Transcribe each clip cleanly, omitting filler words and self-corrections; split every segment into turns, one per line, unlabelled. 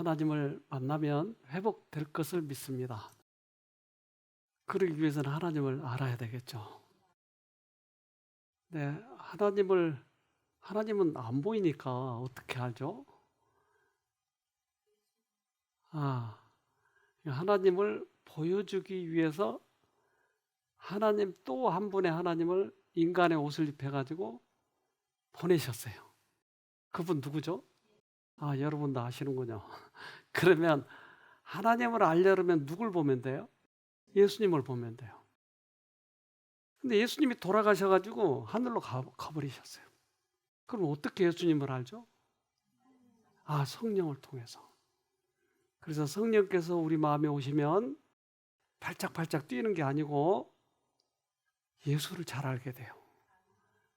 하나님을 만나면 회복될 것을 믿습니다. 그러기 위해서는 하나님을 알아야 되겠죠. 네, 하나님은 안 보이니까 어떻게 알죠? 아, 하나님을 보여주기 위해서 하나님 또 한 분의 하나님을 인간의 옷을 입혀가지고 보내셨어요. 그분 누구죠? 아, 여러분도 아시는군요. 그러면 하나님을 알려면 누굴 보면 돼요? 예수님을 보면 돼요. 근데 예수님이 돌아가셔가지고 하늘로 가버리셨어요. 그럼 어떻게 예수님을 알죠? 아, 성령을 통해서. 그래서 성령께서 우리 마음에 오시면 발짝발짝 뛰는 게 아니고 예수를 잘 알게 돼요.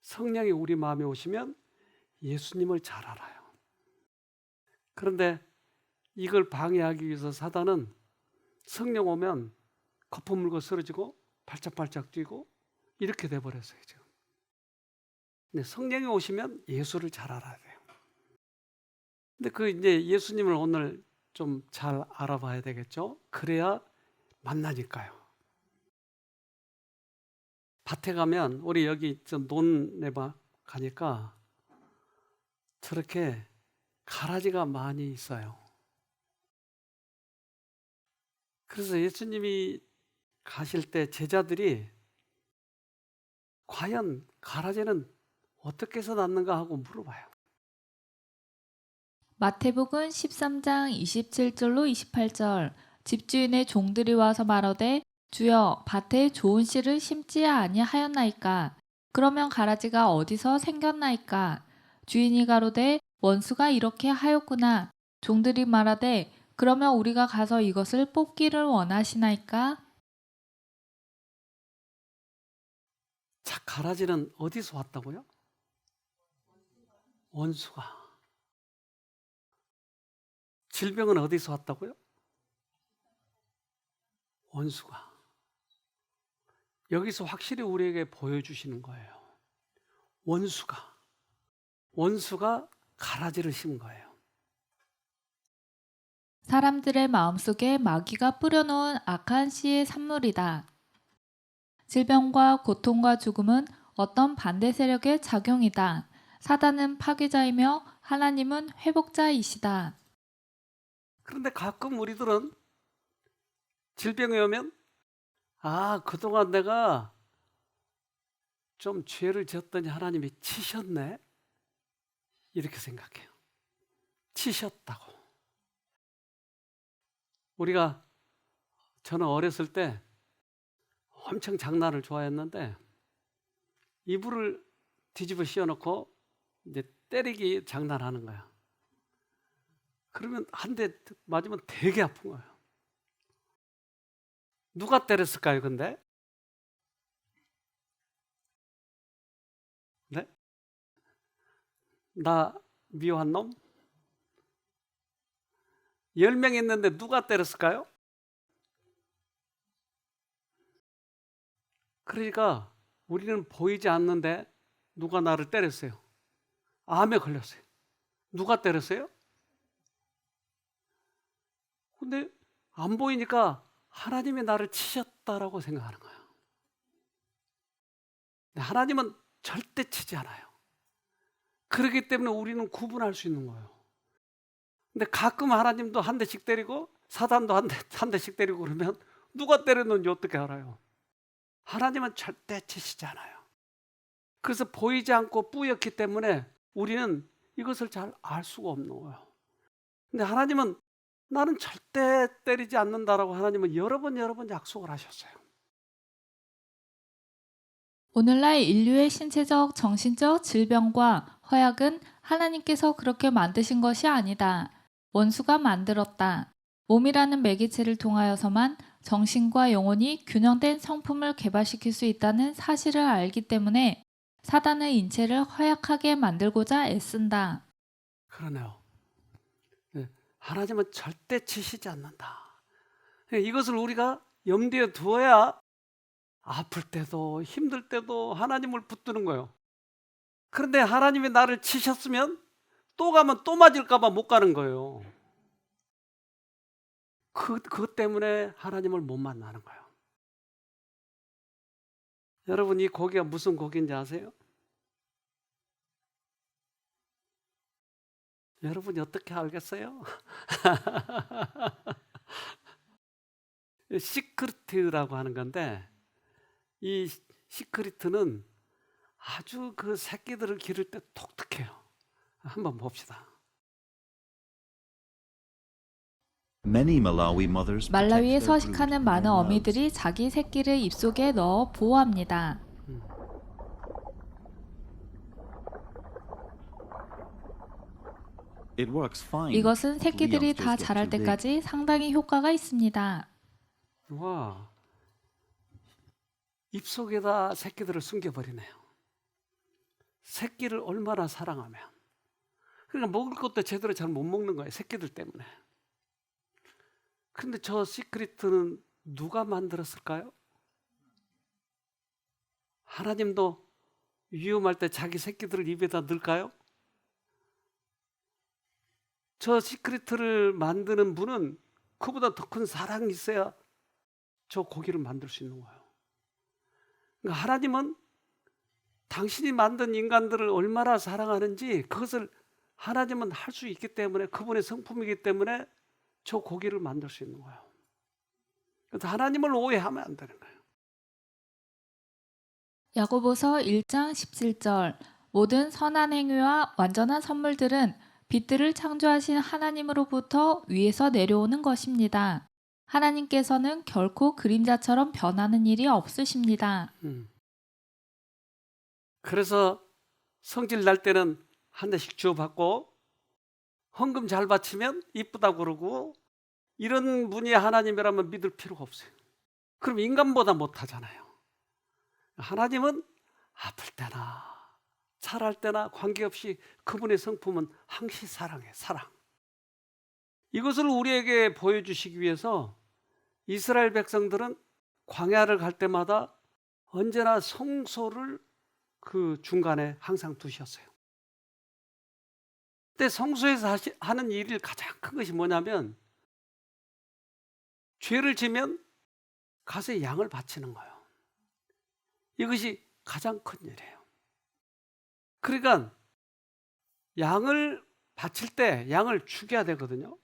성령이 우리 마음에 오시면 예수님을 잘 알아요. 그런데 이걸 방해하기 위해서 사단은 성령 오면 거품 물고 쓰러지고 발짝발짝 뛰고 이렇게 돼버렸어요, 지금. 근데 성령이 오시면 예수를 잘 알아야 돼요. 근데 이제 예수님을 오늘 좀 잘 알아봐야 되겠죠? 그래야 만나니까요. 밭에 가면, 우리 여기 논내봐 가니까 저렇게 가라지가 많이 있어요. 그래서 예수님이 가실 때 제자들이 과연 가라지는 어떻게 해서 낳는가 하고 물어봐요.
마태복음 13장 27절로 28절. 집주인의 종들이 와서 말하되 주여 밭에 좋은 씨를 심지 아니하였나이까. 그러면 가라지가 어디서 생겼나이까. 주인이 가로되 원수가 이렇게 하였구나. 종들이 말하되 그러면 우리가 가서 이것을 뽑기를 원하시나이까.
자, 가라지는 어디서 왔다고요? 원수가. 질병은 어디서 왔다고요? 원수가. 여기서 확실히 우리에게 보여주시는 거예요. 원수가 가라지를 심은 거예요.
사람들의 마음속에 마귀가 뿌려놓은 악한 씨의 산물이다. 질병과 고통과 죽음은 어떤 반대 세력의 작용이다. 사단은 파괴자이며 하나님은 회복자이시다.
그런데 가끔 우리들은 질병이 오면 그동안 내가 좀 죄를 지었더니 하나님이 치셨네, 이렇게 생각해요. 치셨다고. 저는 어렸을 때 엄청 장난을 좋아했는데 이불을 뒤집어 씌워놓고 이제 때리기 장난하는 거야. 그러면 한 대 맞으면 되게 아픈 거예요. 누가 때렸을까요, 근데? 네? 나 미워한 놈? 10명 있는데 누가 때렸을까요? 그러니까 우리는 보이지 않는데 누가 나를 때렸어요. 암에 걸렸어요. 누가 때렸어요? 근데 안 보이니까 하나님이 나를 치셨다라고 생각하는 거예요. 하나님은 절대 치지 않아요. 그렇기 때문에 우리는 구분할 수 있는 거예요. 근데 가끔 하나님도 한 대씩 때리고 사단도 한 대씩 때리고 그러면 누가 때렸는지 어떻게 알아요? 하나님은 절대 치시지 않아요. 그래서 보이지 않고 뿌옇기 때문에 우리는 이것을 잘 알 수가 없는 거예요. 근데 하나님은 나는 절대 때리지 않는다라고 하나님은 여러 번 약속을 하셨어요.
오늘날 인류의 신체적, 정신적 질병과 허약은 하나님께서 그렇게 만드신 것이 아니다. 원수가 만들었다. 몸이라는 매개체를 통하여서만 정신과 영혼이 균형된 성품을 개발시킬 수 있다는 사실을 알기 때문에 사단은 인체를 허약하게 만들고자 애쓴다.
그러네요. 네, 하나님은 절대 치시지 않는다. 이것을 우리가 염두에 두어야 아플 때도 힘들 때도 하나님을 붙드는 거예요. 그런데 하나님이 나를 치셨으면 또 가면 또 맞을까 봐 못 가는 거예요. 그것 때문에 하나님을 못 만나는 거예요. 여러분, 이 고기가 무슨 고기인지 아세요? 여러분이 어떻게 알겠어요? 시크릿라고 하는 건데, 이 시크릿은 아주 그 새끼들을 기를 때 독특해요. 한번 봅시다.
Many Malawi mothers
말라위에
protect their
서식하는
brood
많은
with their
어미들이 자기 새끼를 입속에 넣어 보호합니다.
mouths. It works fine.
이것은 새끼들이
Leons
다
just get
자랄
too big.
때까지 상당히 효과가 있습니다.
와, 입속에다 새끼들을 숨겨버리네요. 새끼를 얼마나 사랑하면. 그러니까 먹을 것도 제대로 잘 못 먹는 거예요. 새끼들 때문에. 근데 저 시크릿은 누가 만들었을까요? 하나님도 위험할 때 자기 새끼들을 입에다 넣을까요? 저 시크릿을 만드는 분은 그보다 더 큰 사랑이 있어야 저 고기를 만들 수 있는 거예요. 그러니까 하나님은 당신이 만든 인간들을 얼마나 사랑하는지 그것을 하나님은 할 수 있기 때문에, 그분의 성품이기 때문에 저 고기를 만들 수 있는 거예요. 그래서 하나님을 오해하면 안 되는 거예요.
야고보서 1장 17절 모든 선한 행위와 완전한 선물들은 빛들을 창조하신 하나님으로부터 위에서 내려오는 것입니다. 하나님께서는 결코 그림자처럼 변하는 일이 없으십니다.
그래서 성질 날 때는 한 대씩 주워받고 헌금 잘 바치면 이쁘다고 그러고, 이런 분이 하나님이라면 믿을 필요가 없어요. 그럼 인간보다 못하잖아요. 하나님은 아플 때나 잘할 때나 관계없이 그분의 성품은 항시 사랑해, 사랑. 이것을 우리에게 보여주시기 위해서 이스라엘 백성들은 광야를 갈 때마다 언제나 성소를 그 중간에 항상 두셨어요. 근데 성소에서 하는 일이 가장 큰 것이 뭐냐면, 죄를 지면 가서 양을 바치는 거예요. 이것이 가장 큰 일이에요. 그러니까 양을 바칠 때 양을 죽여야 되거든요.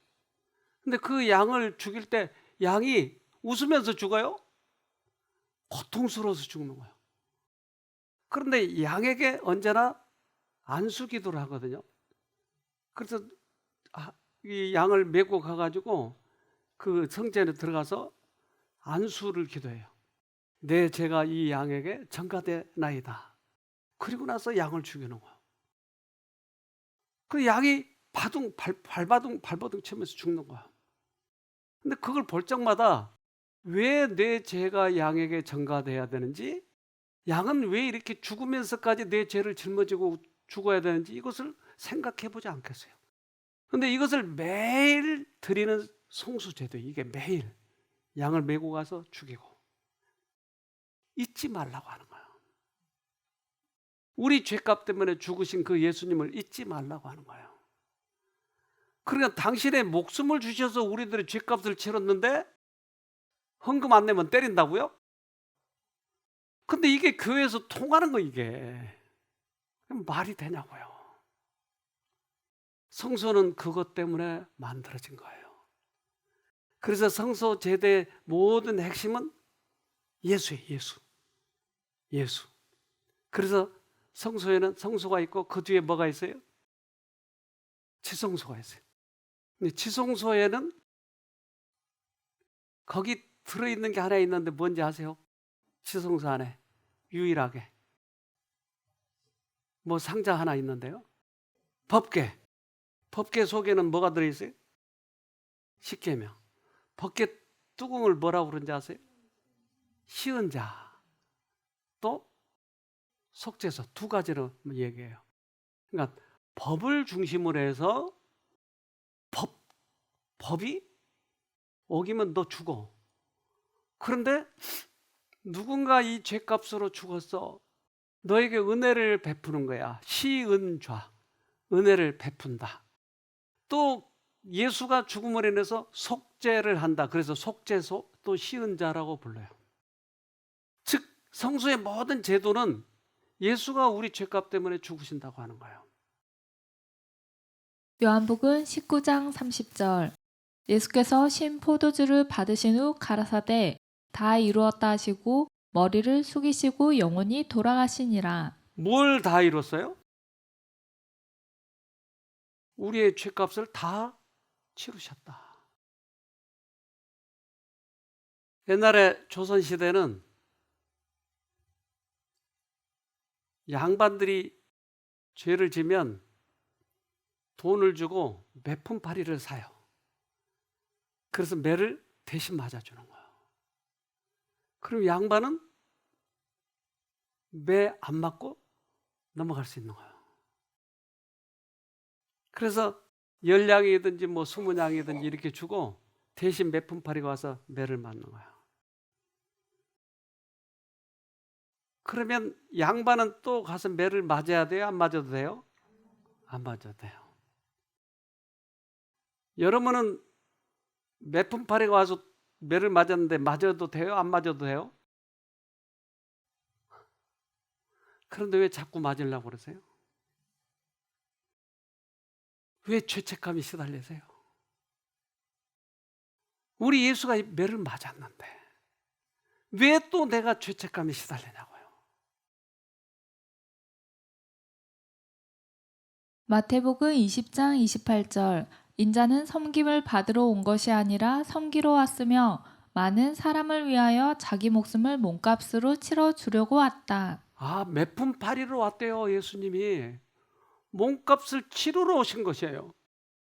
근데 그 양을 죽일 때 양이 웃으면서 죽어요? 고통스러워서 죽는 거예요. 그런데 양에게 언제나 안수 기도를 하거든요. 그래서 이 양을 메고 가가지고 그 성전에 들어가서 안수를 기도해요. 내 죄가 이 양에게 전가되나이다. 그리고 나서 양을 죽이는 거예요. 그 양이 발버둥 치면서 죽는 거야. 근데 그걸 볼 적마다 왜 내 죄가 양에게 전가돼야 되는지, 양은 왜 이렇게 죽으면서까지 내 죄를 짊어지고 죽어야 되는지 이것을 생각해 보지 않겠어요? 근데 이것을 매일 드리는 송수제도, 이게 매일 양을 메고 가서 죽이고 잊지 말라고 하는 거예요. 우리 죄값 때문에 죽으신 그 예수님을 잊지 말라고 하는 거예요. 그러니까 당신의 목숨을 주셔서 우리들의 죄값을 치렀는데 헌금 안 내면 때린다고요? 근데 이게 교회에서 통하는 거, 이게 말이 되냐고요. 성소는 그것 때문에 만들어진 거예요. 그래서 성소 제대의 모든 핵심은 예수예요. 예수. 그래서 성소에는 성소가 있고 그 뒤에 뭐가 있어요? 지성소가 있어요. 근데 지성소에는 거기 들어있는 게 하나 있는데 뭔지 아세요? 지성소 안에 유일하게 뭐 상자 하나 있는데요. 법궤 속에는 뭐가 들어있어요? 십계명. 법궤 뚜껑을 뭐라고 그러는지 아세요? 시은자, 또 속죄서, 두 가지로 얘기해요. 그러니까 법을 중심으로 해서 법이 어기면 너 죽어. 그런데 누군가 이 죄값으로 죽었어. 너에게 은혜를 베푸는 거야. 시은좌, 은혜를 베푼다. 또 예수가 죽음을 인해서 속죄를 한다. 그래서 속죄소 또 시은자라고 불러요. 즉 성수의 모든 제도는 예수가 우리 죄값 때문에 죽으신다고 하는 거예요.
요한복음 19장 30절. 예수께서 신 포도주를 받으신 후 가라사대 다 이루었다 하시고 머리를 숙이시고 영원히 돌아가시니라.
뭘 다 이뤘어요? 우리의 죄값을 다 치르셨다. 옛날에 조선시대는 양반들이 죄를 지면 돈을 주고 매품파리를 사요. 그래서 매를 대신 맞아주는 거예요. 그럼 양반은 매 안 맞고 넘어갈 수 있는 거예요. 그래서 10냥이든지 뭐 20냥이든지 이렇게 주고 대신 매품파리가 와서 매를 맞는 거예요. 그러면 양반은 또 가서 매를 맞아야 돼요? 안 맞아도 돼요? 안 맞아도 돼요. 여러분은 매품파리가 와서 매를 맞았는데 맞아도 돼요? 안 맞아도 돼요? 그런데 왜 자꾸 맞으려고 그러세요? 왜 죄책감이 시달리세요? 우리 예수가 이 매를 맞았는데 왜 또 내가 죄책감이 시달리냐고요?
마태복음 20장 28절. 인자는 섬김을 받으러 온 것이 아니라 섬기러 왔으며 많은 사람을 위하여 자기 목숨을 몸값으로 치러 주려고 왔다.
아, 매품파리로 왔대요. 예수님이 몸값을 치르러 오신 것이에요.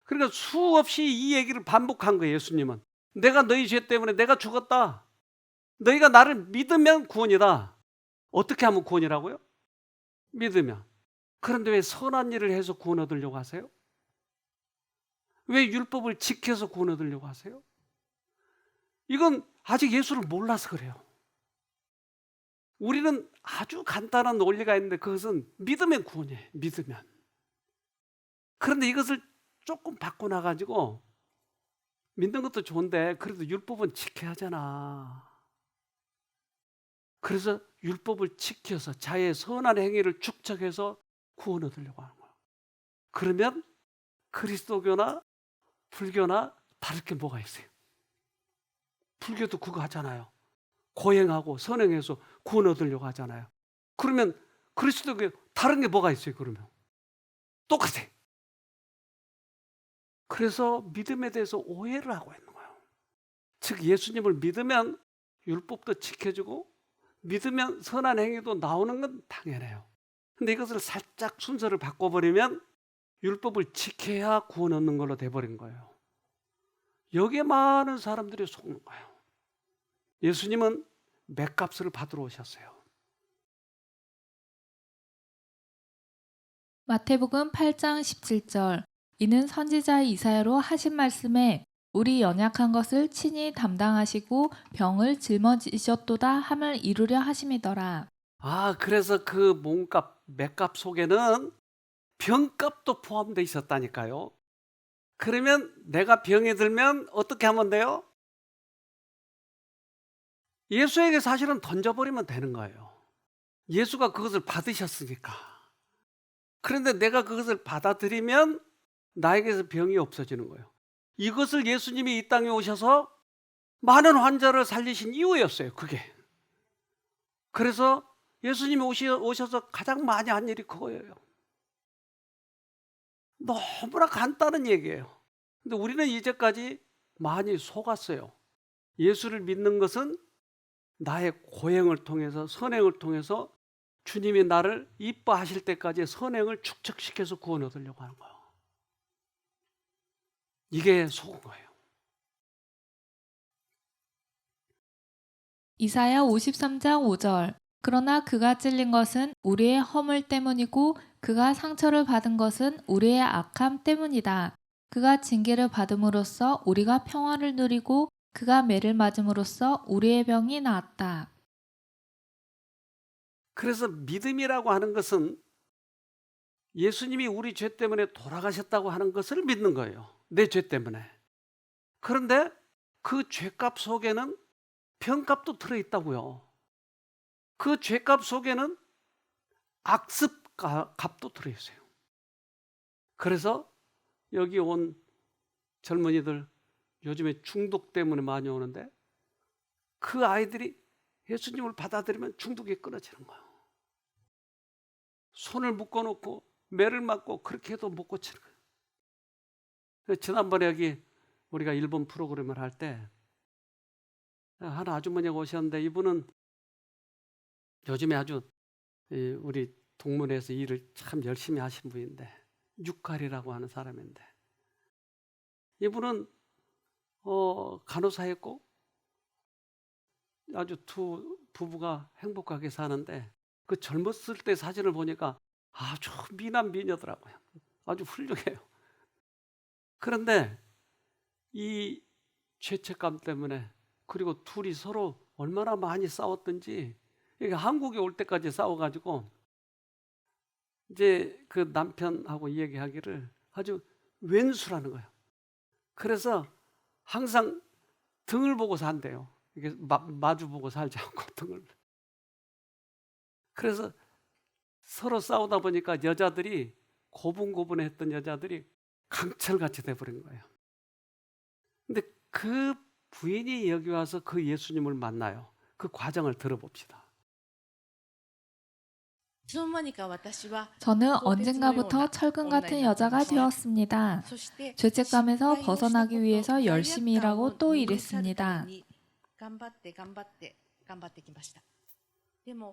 그러니까 수없이 이 얘기를 반복한 거예요. 예수님은 내가 너희 죄 때문에 내가 죽었다. 너희가 나를 믿으면 구원이다. 어떻게 하면 구원이라고요? 믿으면. 그런데 왜 선한 일을 해서 구원 얻으려고 하세요? 왜 율법을 지켜서 구원 얻으려고 하세요? 이건 아직 예수를 몰라서 그래요. 우리는 아주 간단한 논리가 있는데 그것은 믿으면 구원이에요. 믿으면. 그런데 이것을 조금 바꿔놔가지고 믿는 것도 좋은데 그래도 율법은 지켜야 하잖아. 그래서 율법을 지켜서 자의 선한 행위를 축적해서 구원 얻으려고 하는 거예요. 그러면 그리스도교나 불교나 다를 게 뭐가 있어요? 불교도 그거 하잖아요. 고행하고 선행해서 구원 얻으려고 하잖아요. 그러면 그리스도교 다른 게 뭐가 있어요? 그러면 똑같아. 그래서 믿음에 대해서 오해를 하고 있는 거예요. 즉 예수님을 믿으면 율법도 지켜주고 믿으면 선한 행위도 나오는 건 당연해요. 근데 이것을 살짝 순서를 바꿔버리면 율법을 지켜야 구원 얻는 걸로 돼버린 거예요. 여기에 많은 사람들이 속는 거예요. 예수님은 맷값을 받으러 오셨어요.
마태복음 8장 17절. 이는 선지자 이사야로 하신 말씀에 우리 연약한 것을 친히 담당하시고 병을 짊어지셨도다 함을 이루려 하심이더라.
아, 그래서 그 몸값, 맷값 속에는 병값도 포함되어 있었다니까요. 그러면 내가 병에 들면 어떻게 하면 돼요? 예수에게 사실은 던져버리면 되는 거예요. 예수가 그것을 받으셨으니까. 그런데 내가 그것을 받아들이면 나에게서 병이 없어지는 거예요. 이것을 예수님이 이 땅에 오셔서 많은 환자를 살리신 이유였어요. 그게. 그래서 예수님이 오셔서 가장 많이 한 일이 그거예요. 너무나 간단한 얘기예요. 근데 우리는 이제까지 많이 속았어요. 예수를 믿는 것은 나의 고행을 통해서 선행을 통해서 주님이 나를 이뻐하실 때까지 선행을 축적시켜서 구원 얻으려고 하는 거예요. 이게 속은 거예요.
이사야 53장 5절. 그러나 그가 찔린 것은 우리의 허물 때문이고 그가 상처를 받은 것은 우리의 악함 때문이다. 그가 징계를 받음으로써 우리가 평화를 누리고 그가 매를 맞음으로써 우리의 병이 나았다.
그래서 믿음이라고 하는 것은 예수님이 우리 죄 때문에 돌아가셨다고 하는 것을 믿는 거예요. 내 죄 때문에. 그런데 그 죄값 속에는 병값도 들어있다고요. 그 죄값 속에는 악습 값도 들어있어요. 그래서 여기 온 젊은이들 요즘에 중독 때문에 많이 오는데 그 아이들이 예수님을 받아들이면 중독이 끊어지는 거예요. 손을 묶어놓고 매를 맞고 그렇게 해도 못 고치는 거예요. 지난번에 여기 우리가 일본 프로그램을 할 때 한 아주머니가 오셨는데 이분은 요즘에 아주 우리 동문회에서 일을 참 열심히 하신 분인데 육칼이라고 하는 사람인데 이분은 간호사였고 아주 두 부부가 행복하게 사는데 그 젊었을 때 사진을 보니까 아주 미남 미녀더라고요. 아주 훌륭해요. 그런데 이 죄책감 때문에 그리고 둘이 서로 얼마나 많이 싸웠던지 이게 한국에 올 때까지 싸워가지고 이제 그 남편하고 얘기하기를 아주 왼수라는 거예요. 그래서 항상 등을 보고 산대요. 이게 마주 보고 살지 않고 등을. 그래서 서로 싸우다 보니까 여자들이 고분고분했던 여자들이 강철같이 돼버린 거예요. 근데 그 부인이 여기 와서 그 예수님을 만나요. 그 과정을 들어봅시다.
저는 언젠가부터 철근 같은 여자가 되었습니다. 죄책감에서 벗어나기 위해서 열심히 일하고 또 일했습니다.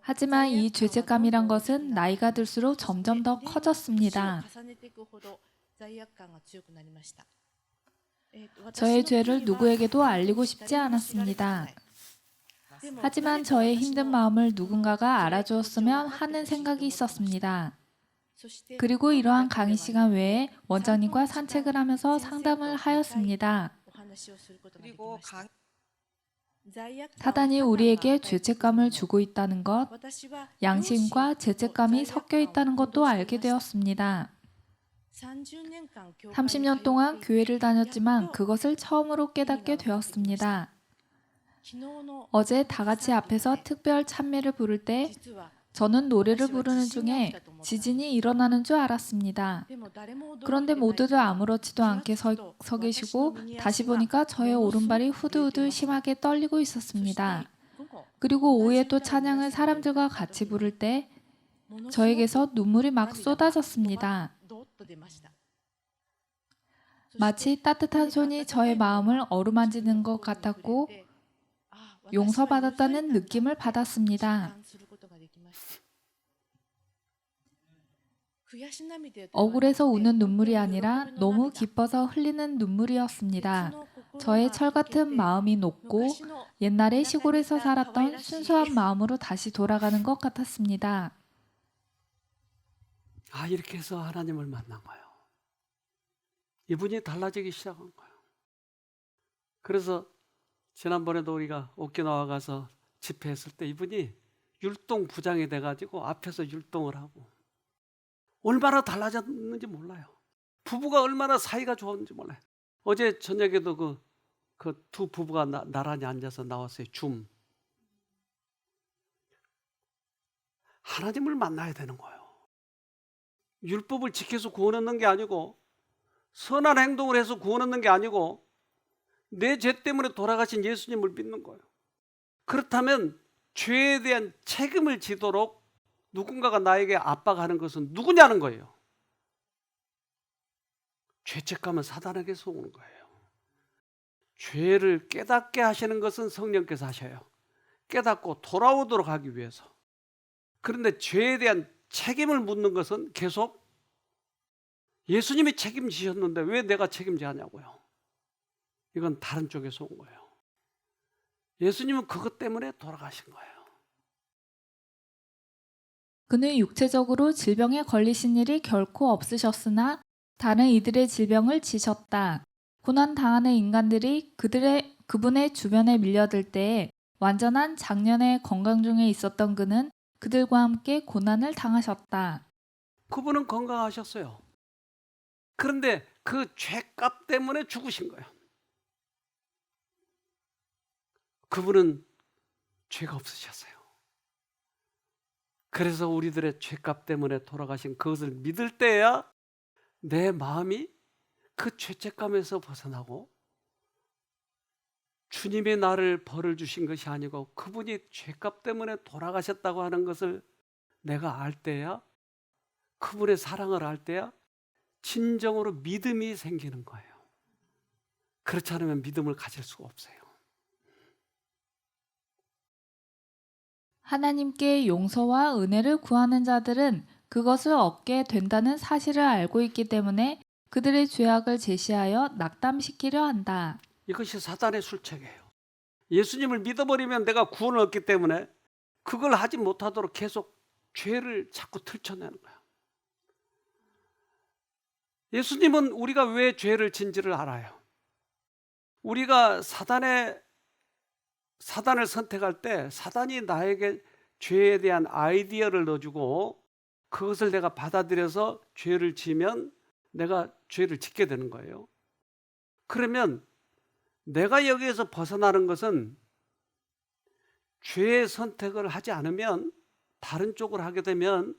하지만 이 죄책감이란 것은 나이가 들수록 점점 더 커졌습니다. 저의 죄를 누구에게도 알리고 싶지 않았습니다. 하지만 저의 힘든 마음을 누군가가 알아주었으면 하는 생각이 있었습니다. 그리고 이러한 강의 시간 외에 원장님과 산책을 하면서 상담을 하였습니다. 사단이 우리에게 죄책감을 주고 있다는 것, 양심과 죄책감이 섞여 있다는 것도 알게 되었습니다. 30년 동안 교회를 다녔지만 그것을 처음으로 깨닫게 되었습니다. 어제 다 같이 앞에서 특별 찬미를 부를 때 저는 노래를 부르는 중에 지진이 일어나는 줄 알았습니다. 그런데 모두들 아무렇지도 않게 서 계시고 다시 보니까 저의 오른발이 후들후들 심하게 떨리고 있었습니다. 그리고 오후에 또 찬양을 사람들과 같이 부를 때 저에게서 눈물이 막 쏟아졌습니다. 마치 따뜻한 손이 저의 마음을 어루만지는 것 같았고 용서받았다는 느낌을 받았습니다. 억울해서 우는 눈물이 아니라 너무 기뻐서 흘리는 눈물이었습니다. 저의 철같은 마음이 녹고 옛날에 시골에서 살았던 순수한 마음으로 다시 돌아가는 것 같았습니다.
이렇게 해서 하나님을 만난 거예요. 이분이 달라지기 시작한 거예요. 그래서 지난번에도 우리가 오키나와 가서 집회했을 때 이분이 율동 부장이 돼가지고 앞에서 율동을 하고 얼마나 달라졌는지 몰라요. 부부가 얼마나 사이가 좋았는지 몰라요. 어제 저녁에도 그 두 부부가 나란히 앉아서 나왔어요. 줌. 하나님을 만나야 되는 거예요. 율법을 지켜서 구원 얻는 게 아니고 선한 행동을 해서 구원 얻는 게 아니고 내 죄 때문에 돌아가신 예수님을 믿는 거예요. 그렇다면 죄에 대한 책임을 지도록 누군가가 나에게 압박하는 것은 누구냐는 거예요. 죄책감은 사단에게서 오는 거예요. 죄를 깨닫게 하시는 것은 성령께서 하셔요. 깨닫고 돌아오도록 하기 위해서. 그런데 죄에 대한 책임을 묻는 것은 계속 예수님이 책임지셨는데 왜 내가 책임져야 하냐고요. 이건 다른 쪽에서 온 거예요. 예수님은 그것 때문에 돌아가신 거예요.
그는 육체적으로 질병에 걸리신 일이 결코 없으셨으나 다른 이들의 질병을 지셨다. 고난당하는 인간들이 그분의 주변에 밀려들 때에 완전한 장년의 건강 중에 있었던 그는 그들과 함께 고난을 당하셨다.
그분은 건강하셨어요. 그런데 그 죄값 때문에 죽으신 거예요. 그분은 죄가 없으셨어요. 그래서 우리들의 죄값 때문에 돌아가신 그것을 믿을 때야 내 마음이 그 죄책감에서 벗어나고 주님이 나를 벌을 주신 것이 아니고 그분이 죄값 때문에 돌아가셨다고 하는 것을 내가 알 때야, 그분의 사랑을 알 때야 진정으로 믿음이 생기는 거예요. 그렇지 않으면 믿음을 가질 수가 없어요.
하나님께 용서와 은혜를 구하는 자들은 그것을 얻게 된다는 사실을 알고 있기 때문에 그들의 죄악을 제시하여 낙담시키려 한다.
이것이 사단의 술책이에요. 예수님을 믿어버리면 내가 구원을 얻기 때문에 그걸 하지 못하도록 계속 죄를 자꾸 들춰내는 거예요. 예수님은 우리가 왜 죄를 진지를 알아요. 우리가 사단을 선택할 때 사단이 나에게 죄에 대한 아이디어를 넣어주고 그것을 내가 받아들여서 죄를 지면 내가 죄를 짓게 되는 거예요. 그러면 내가 여기에서 벗어나는 것은 죄의 선택을 하지 않으면, 다른 쪽으로 하게 되면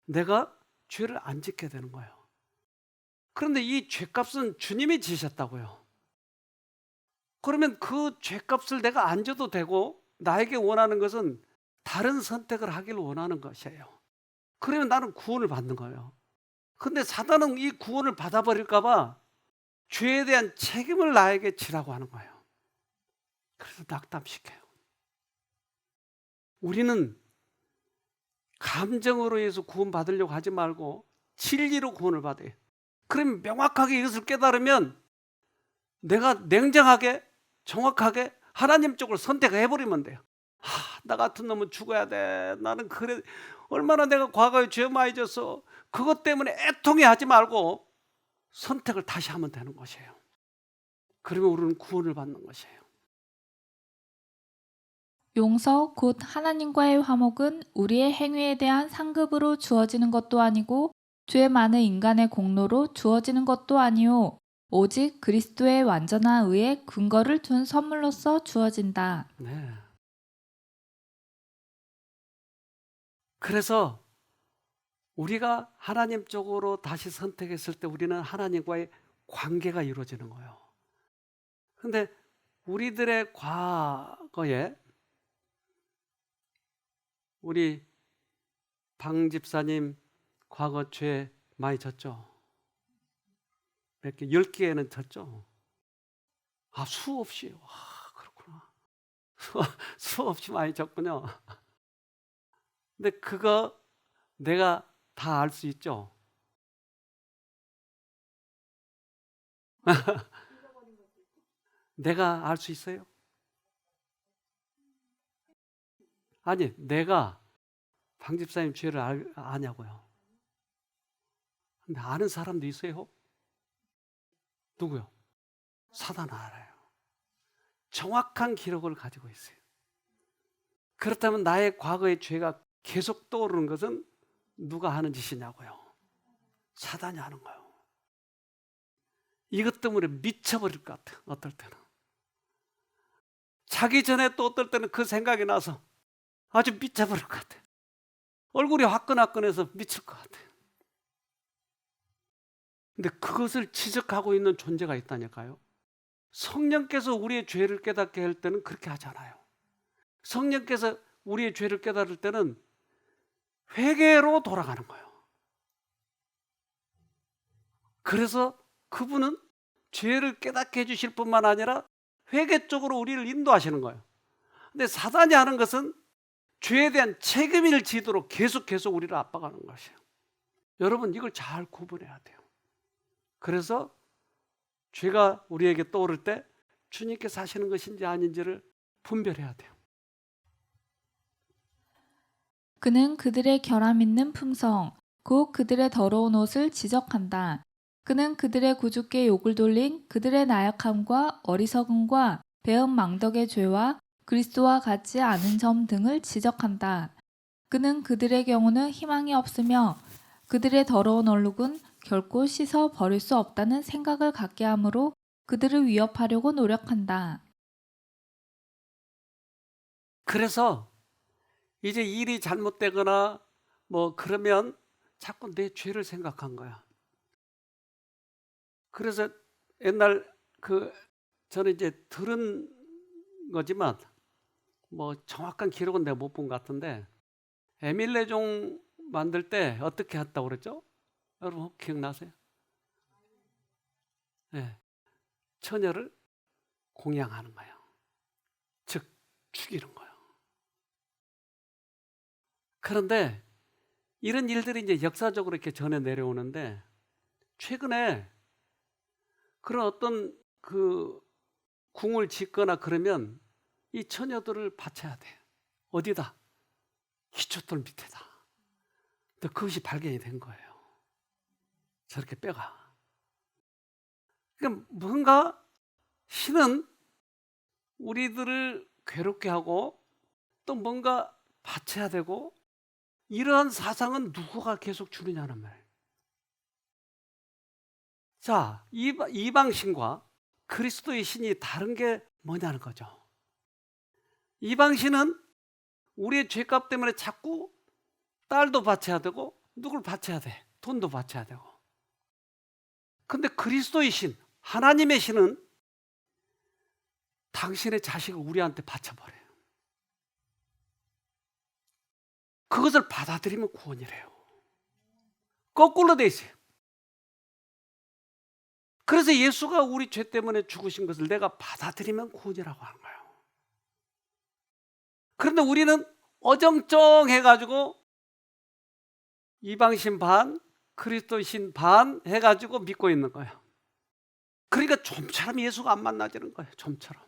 내가 죄를 안 짓게 되는 거예요. 그런데 이 죄값은 주님이 지셨다고요. 그러면 그 죄값을 내가 안 져도 되고 나에게 원하는 것은 다른 선택을 하기를 원하는 것이에요. 그러면 나는 구원을 받는 거예요. 근데 사단은 이 구원을 받아버릴까 봐 죄에 대한 책임을 나에게 지라고 하는 거예요. 그래서 낙담시켜요. 우리는 감정으로 해서 구원받으려고 하지 말고 진리로 구원을 받아요. 그러면 명확하게 이것을 깨달으면 내가 냉정하게 정확하게 하나님 쪽을 선택해버리면 돼요. 나 같은 놈은 죽어야 돼. 나는 그래, 얼마나 내가 과거에 죄 많이 져서 그것 때문에 애통해하지 말고 선택을 다시 하면 되는 것이에요. 그러면 우리는 구원을 받는 것이에요.
용서 곧 하나님과의 화목은 우리의 행위에 대한 상급으로 주어지는 것도 아니고 죄 많은 인간의 공로로 주어지는 것도 아니요 오직 그리스도의 완전한 의에 근거를 둔 선물로서 주어진다.
네. 그래서 우리가 하나님 쪽으로 다시 선택했을 때 우리는 하나님과의 관계가 이루어지는 거예요. 그런데 우리들의 과거에 우리 방 집사님 과거 죄 많이 졌죠? 몇 개? 10개는 졌죠? 수없이. 그렇구나. 수없이 많이 졌군요. 근데 그거 내가 다 알 수 있죠? 내가 알 수 있어요? 아니, 내가 방 집사님 죄를 아냐고요. 근데 아는 사람도 있어요? 누구요? 사단은 알아요. 정확한 기록을 가지고 있어요. 그렇다면 나의 과거의 죄가 계속 떠오르는 것은 누가 하는 짓이냐고요? 사단이 하는 거예요. 이것 때문에 미쳐버릴 것 같아요. 어떨 때는 자기 전에 또 어떨 때는 그 생각이 나서 아주 미쳐버릴 것 같아요. 얼굴이 화끈화끈해서 미칠 것 같아요. 근데 그것을 지적하고 있는 존재가 있다니까요. 성령께서 우리의 죄를 깨닫게 할 때는 그렇게 하지 않아요. 성령께서 우리의 죄를 깨달을 때는 회개로 돌아가는 거예요. 그래서 그분은 죄를 깨닫게 해주실 뿐만 아니라 회개 쪽으로 우리를 인도하시는 거예요. 근데 사단이 하는 것은 죄에 대한 책임을 지도록 계속 우리를 압박하는 것이에요. 여러분, 이걸 잘 구분해야 돼요. 그래서 죄가 우리에게 떠오를 때 주님께서 하시는 것인지 아닌지를 분별해야 돼요.
그는 그들의 결함 있는 품성, 곧 그들의 더러운 옷을 지적한다. 그는 그들의 구주께 욕을 돌린 그들의 나약함과 어리석음과 배은 망덕의 죄와 그리스도와 같지 않은 점 등을 지적한다. 그는 그들의 경우는 희망이 없으며 그들의 더러운 얼룩은 결코 씻어 버릴 수 없다는 생각을 갖게 하므로 그들을 위협하려고 노력한다.
그래서 이제 일이 잘못되거나 뭐 그러면 자꾸 내 죄를 생각한 거야. 그래서 옛날 저는 이제 들은 거지만 뭐 정확한 기록은 내가 못 본 것 같은데, 에밀레종 만들 때 어떻게 했다고 그랬죠? 여러분 혹 기억나세요? 네. 처녀를 공양하는 거예요. 즉 죽이는 거예요. 그런데 이런 일들이 이제 역사적으로 이렇게 전해 내려오는데, 최근에 그런 어떤 궁을 짓거나 그러면 이 처녀들을 바쳐야 돼. 어디다? 기초돌 밑에다. 근데 그것이 발견이 된 거예요. 저렇게 빼가. 그러니까 뭔가 신은 우리들을 괴롭게 하고 또 뭔가 바쳐야 되고, 이러한 사상은 누구가 계속 주느냐는 말이에요. 자, 이방신과 그리스도의 신이 다른 게 뭐냐는 거죠. 이방신은 우리의 죄값 때문에 자꾸 딸도 바쳐야 되고 누굴 바쳐야 돼. 돈도 바쳐야 되고. 근데 그리스도의 신, 하나님의 신은 당신의 자식을 우리한테 바쳐버려요. 그것을 받아들이면 구원이래요. 거꾸로 돼 있어요. 그래서 예수가 우리 죄 때문에 죽으신 것을 내가 받아들이면 구원이라고 하는 거예요. 그런데 우리는 어정쩡해가지고 이방신 반, 그리스도신 반 해가지고 믿고 있는 거예요. 그러니까 좀처럼 예수가 안 만나지는 거예요. 좀처럼.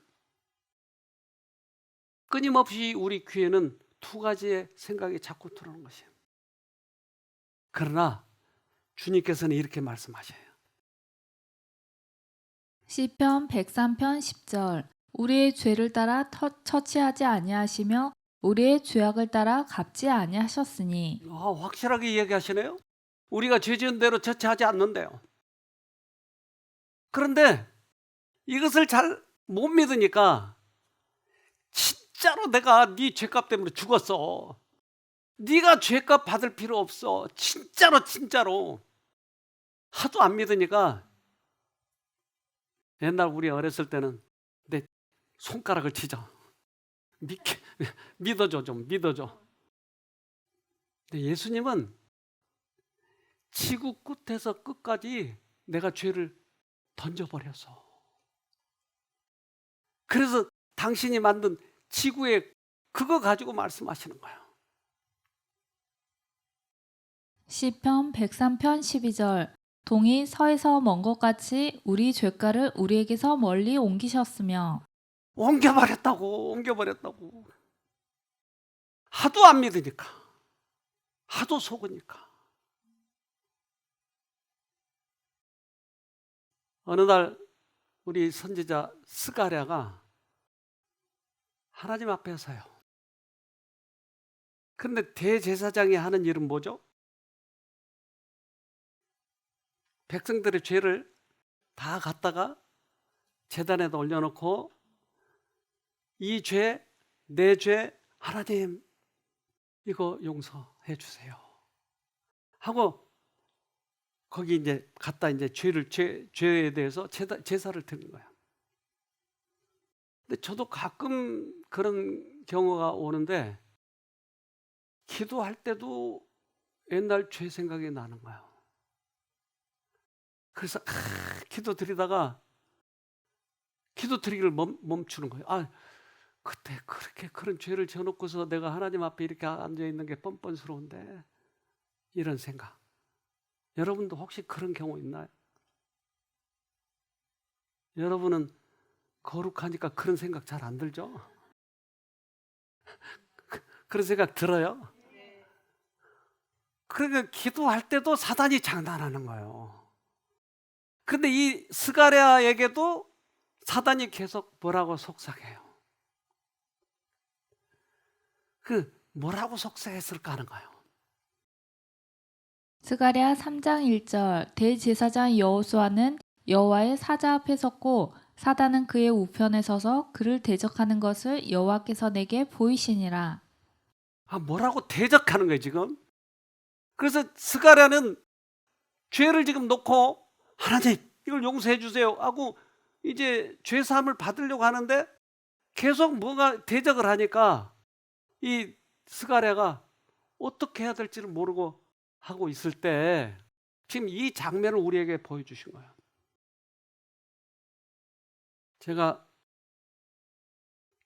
끊임없이 우리 귀에는 두 가지의 생각이 자꾸 들어오는 것이에요. 그러나 주님께서는 이렇게 말씀하셔요.
시편 103편 10절. 우리의 죄를 따라 처치하지 아니하시며 우리의 죄악을 따라 갚지 아니하셨으니.
확실하게 얘기하시네요. 우리가 죄 지은 대로 처치하지 않는데요. 그런데 이것을 잘 못 믿으니까 진짜로 내가 네 죄값 때문에 죽었어. 네가 죄값 받을 필요 없어. 진짜로. 하도 안 믿으니까 옛날 우리 어렸을 때는 내 손가락을 치자. 믿어줘 좀 믿어줘. 근데 예수님은 지구 끝에서 끝까지 내가 죄를 던져버려서, 그래서 당신이 만든 지구에 그거 가지고 말씀하시는 거예요.
시편 103편 12절. 동이 서에서 먼 것 같이 우리 죄가를 우리에게서 멀리 옮기셨으며.
옮겨버렸다고. 하도 안 믿으니까, 하도 속으니까. 어느 날 우리 선지자 스가랴가 하나님 앞에 서요. 그런데 대제사장이 하는 일은 뭐죠? 백성들의 죄를 다 갖다가 제단에다 올려놓고, 이 죄, 내 죄, 하나님 이거 용서해 주세요 하고 거기 이제 갖다 이제 죄에 대해서 제사를 드리는 거예요. 근데 저도 가끔 그런 경우가 오는데, 기도할 때도 옛날 죄 생각이 나는 거예요. 그래서 기도 드리다가 기도 드리기를 멈추는 거예요. 그때 그렇게 그런 죄를 져놓고서 내가 하나님 앞에 이렇게 앉아있는 게 뻔뻔스러운데, 이런 생각. 여러분도 혹시 그런 경우 있나요? 여러분은 거룩하니까 그런 생각 잘 안 들죠? 그런 생각 들어요? 그러니까 기도할 때도 사단이 장난하는 거예요. 근데 이 스가랴에게도 사단이 계속 뭐라고 속삭여요. 뭐라고 속삭였을까 하는 거예요.
스가랴 3장 1절 대제사장 여호수아는 여호와의 사자 앞에 섰고 사단은 그의 우편에 서서 그를 대적하는 것을 여호와께서 내게 보이시니라.
뭐라고 대적하는 거예요 지금. 그래서 스가랴는 죄를 지금 놓고 하나님 이걸 용서해 주세요 하고 이제 죄 사함을 받으려고 하는데 계속 뭐가 대적을 하니까 이 스가랴가 어떻게 해야 될지를 모르고 하고 있을 때 지금 이 장면을 우리에게 보여주신 거예요. 제가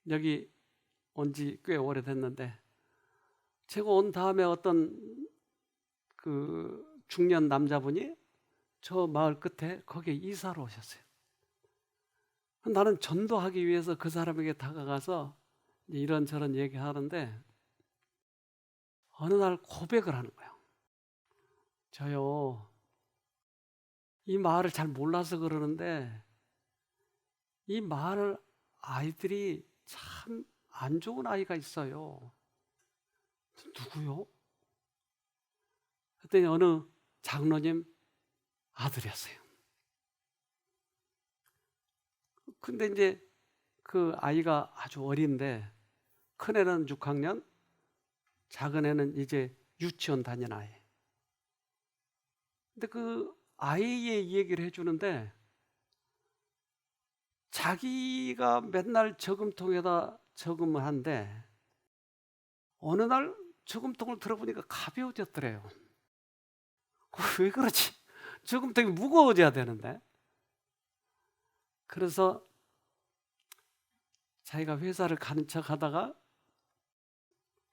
여기 온 지 꽤 오래됐는데 제가 온 다음에 어떤 그 중년 남자분이 저 마을 끝에 거기에 이사를 오셨어요. 나는 전도하기 위해서 그 사람에게 다가가서 이런저런 얘기하는데 어느 날 고백을 하는 거예요. 저요, 이 마을을 잘 몰라서 그러는데 이 마을 아이들이 참 안 좋은 아이가 있어요. 누구요? 그랬더니 어느 장로님 아들이었어요. 근데 이제 그 아이가 아주 어린데 큰애는 6학년, 작은 애는 이제 유치원 다니는 아이. 근데 그 아이의 얘기를 해주는데 자기가 맨날 저금통에다 저금을 한데 어느 날 저금통을 들어보니까 가벼워졌더래요. 왜 그러지? 저금통이 무거워져야 되는데. 그래서 자기가 회사를 가는 척 하다가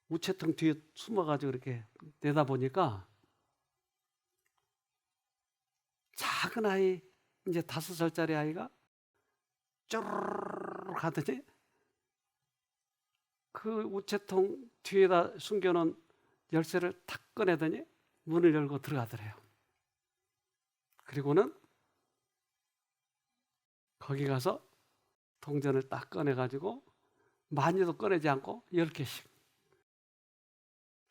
우체통 뒤에 숨어가지고 이렇게 내다보니까 작은 아이, 이제 5살짜리 아이가 쪼르르르 가더니 그 우체통 뒤에다 숨겨놓은 열쇠를 탁 꺼내더니 문을 열고 들어가더래요. 그리고는 거기 가서 동전을 딱 꺼내가지고 많이도 꺼내지 않고 10개씩.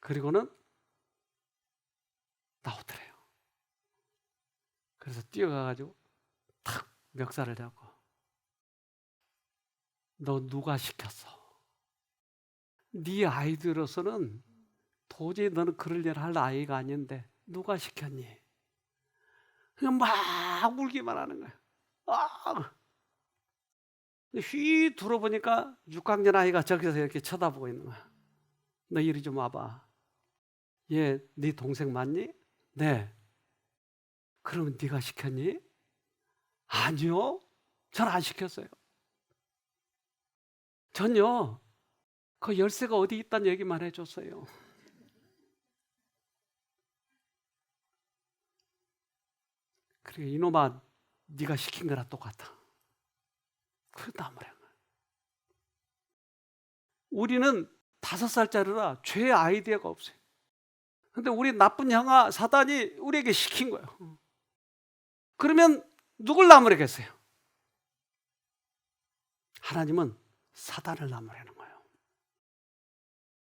그리고는 나오더래요. 그래서 뛰어가가지고 탁 멱살을 잡고 너 누가 시켰어? 네 아이들로서는 도저히 너는 그럴 일 할 아이가 아닌데 누가 시켰니? 그냥 막 울기만 하는 거야. 휘 들어보니까 6학년 아이가 저기서 이렇게 쳐다보고 있는 거야. 너 이리 좀 와봐. 얘 네 동생 맞니? 네. 그러면 네가 시켰니? 아니요. 전 안 시켰어요. 전요. 그 열쇠가 어디 있다는 얘기만 해줬어요. 그래 이놈아 네가 시킨 거랑 똑같아. 그랬단 말이야. 우리는 5살짜리라 죄 아이디어가 없어요. 근데 우리 나쁜 형아 사단이 우리에게 시킨 거예요. 그러면 누굴 나무래겠어요? 하나님은 사단을 나무라는 거예요.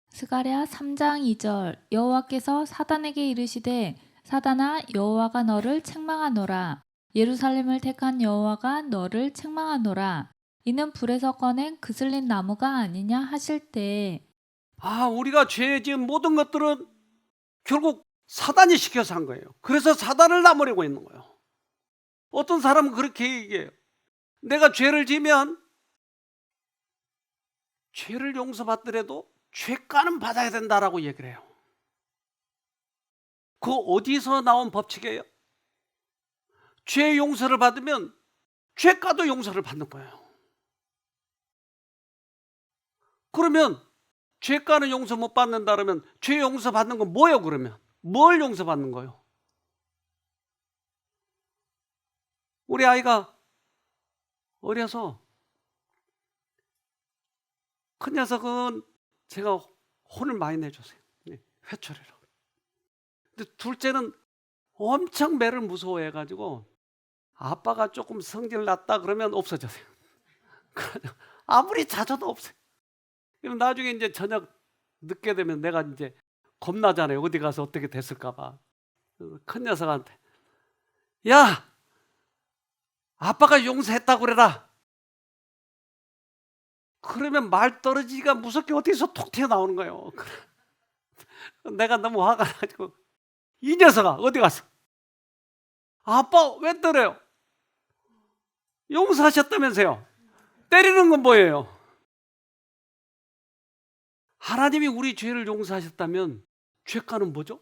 스가랴 3장 2절 여호와께서 사단에게 이르시되 사단아 여호와가 너를 책망하노라. 예루살렘을 택한 여호와가 너를 책망하노라. 이는 불에서 꺼낸 그슬린 나무가 아니냐 하실 때
우리가 죄 지은 모든 것들은 결국 사단이 시켜서 한 거예요. 그래서 사단을 나무래고 있는 거예요. 어떤 사람은 그렇게 얘기해요. 내가 죄를 지면 죄를 용서받더라도 죄가는 받아야 된다라고 얘기를 해요. 그 어디서 나온 법칙이에요? 죄 용서를 받으면 죄가도 용서를 받는 거예요. 그러면 죄가는 용서 못 받는다 그러면 죄 용서 받는 건 뭐예요? 그러면 뭘 용서 받는 거예요? 우리 아이가 어려서 큰 녀석은 제가 혼을 많이 내줬어요. 회초리로. 근데 둘째는 엄청 매를 무서워해가지고 아빠가 조금 성질 났다 그러면 없어졌어요. 아무리 잦아도 없어요. 그럼 나중에 이제 저녁 늦게 되면 내가 이제 겁나잖아요. 어디 가서 어떻게 됐을까봐. 큰 녀석한테 야, 아빠가 용서했다고 그래라. 그러면 말 떨어지기가 무섭게 어디서 톡 튀어나오는 거예요. 내가 너무 화가 나가지고 이 녀석아 어디 갔어? 아빠 왜 때려요? 용서하셨다면서요. 때리는 건 뭐예요? 하나님이 우리 죄를 용서하셨다면 죄가는 뭐죠?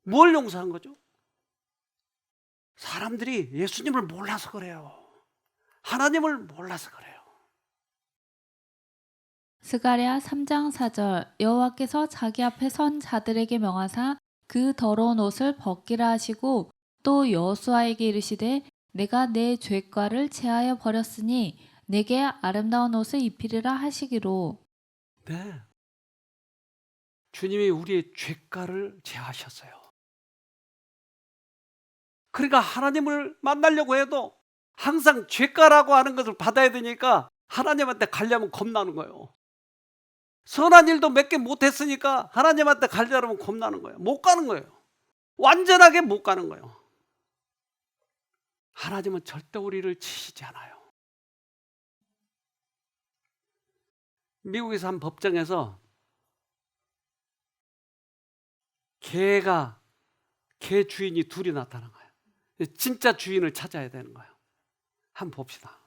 뭘 용서한 거죠? 사람들이 예수님을 몰라서 그래요. 하나님을 몰라서 그래요.
스가랴 3장 4절 여호와께서 자기 앞에 선 자들에게 명하사 그 더러운 옷을 벗기라 하시고 또 여호수아에게 이르시되 내가 내 죄과를 제하여 버렸으니 내게 아름다운 옷을 입히리라 하시기로.
네. 주님이 우리의 죄가를 제하셨어요. 그러니까 하나님을 만나려고 해도 항상 죄가라고 하는 것을 받아야 되니까 하나님한테 가려면 겁나는 거예요. 선한 일도 몇 개 못했으니까 하나님한테 가려면 겁나는 거예요. 못 가는 거예요. 완전하게 못 가는 거예요. 하나님은 절대 우리를 치시지 않아요. 미국에서 한 법정에서 개 주인이 둘이 나타난 거예요. 진짜 주인을 찾아야 되는 거예요. 한번 봅시다.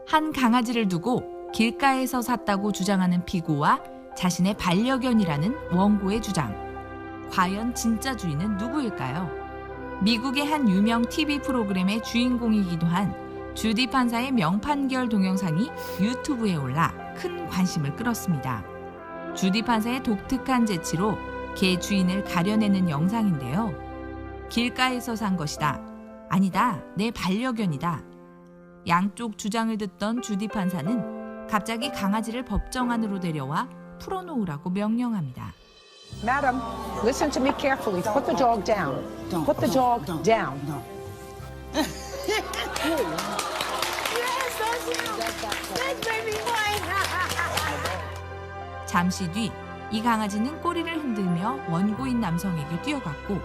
한 강아지를 두고 길가에서 샀다고 주장하는 피고와 자신의 반려견이라는 원고의 주장. 과연 진짜 주인은 누구일까요? 미국의 한 유명 TV 프로그램의 주인공이기도 한 주디 판사의 명판결 동영상이 유튜브에 올라 큰 관심을 끌었습니다. 주디 판사의 독특한 재치로 개 주인을 가려내는 영상인데요. 길가에서 산 것이다. 아니다. 내 반려견이다. 양쪽 주장을 듣던 주디 판사는 갑자기 강아지를 법정 안으로 데려와 풀어놓으라고 명령합니다.
Madam, listen to me carefully. Put the dog down. Put the dog down.
잠시 뒤 이 강아지는 꼬리를 흔들며 원고인 남성에게 뛰어갔고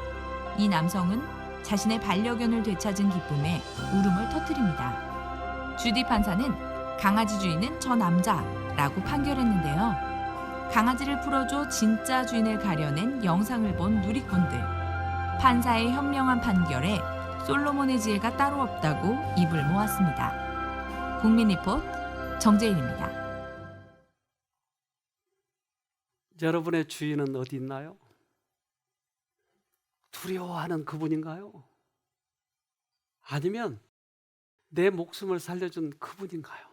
이 남성은 자신의 반려견을 되찾은 기쁨에 울음을 터뜨립니다. 주디 판사는 강아지 주인은 저 남자라고 판결했는데요. 강아지를 풀어줘 진짜 주인을 가려낸 영상을 본 누리꾼들. 판사의 현명한 판결에 솔로몬의 지혜가 따로 없다고 입을 모았습니다. 국민 리포트 정재일입니다.
여러분의 주인은 어디 있나요? 두려워하는 그분인가요? 아니면 내 목숨을 살려준 그분인가요?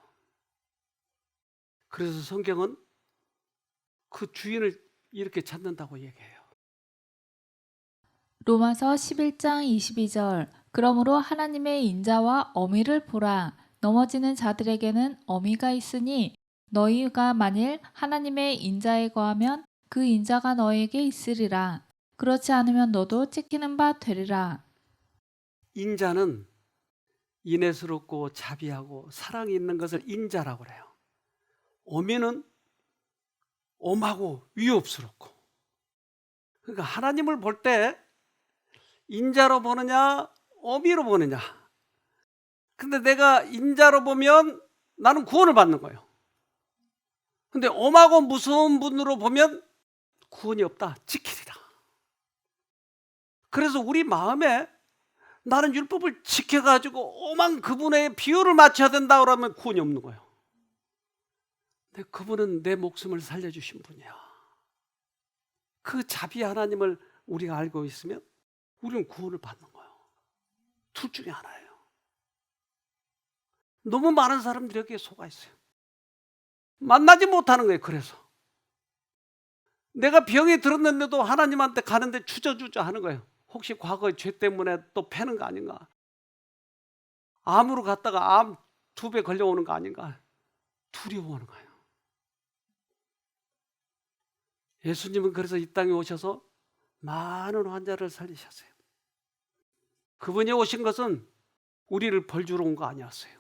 그래서 성경은 그 주인을 이렇게 찾는다고 얘기해요.
로마서 11장 22절 그러므로 하나님의 인자와 어미를 보라. 넘어지는 자들에게는 어미가 있으니 너희가 만일 하나님의 인자에 거하면 그 인자가 너에게 있으리라. 그렇지 않으면 너도 찍히는 바 되리라.
인자는 인애스럽고 자비하고 사랑이 있는 것을 인자라고 그래요. 어미는 엄하고 위협스럽고. 그러니까 하나님을 볼 때 인자로 보느냐 어미로 보느냐. 근데 내가 인자로 보면 나는 구원을 받는 거예요. 근데 엄하고 무서운 분으로 보면 구원이 없다. 지키리라. 그래서 우리 마음에 나는 율법을 지켜가지고 엄한 그분의 비율을 맞춰야 된다 그러면 구원이 없는 거예요. 근데 그분은 내 목숨을 살려주신 분이야. 그 자비 하나님을 우리가 알고 있으면 우리는 구원을 받는 거예요. 둘 중에 하나예요. 너무 많은 사람들이 여기에 속아 있어요. 만나지 못하는 거예요. 그래서 내가 병이 들었는데도 하나님한테 가는데 주저주저 하는 거예요. 혹시 과거의 죄 때문에 또 패는 거 아닌가? 암으로 갔다가 암 2배 걸려오는 거 아닌가? 두려워하는 거예요. 예수님은 그래서 이 땅에 오셔서 많은 환자를 살리셨어요. 그분이 오신 것은 우리를 벌주러 온 거 아니었어요.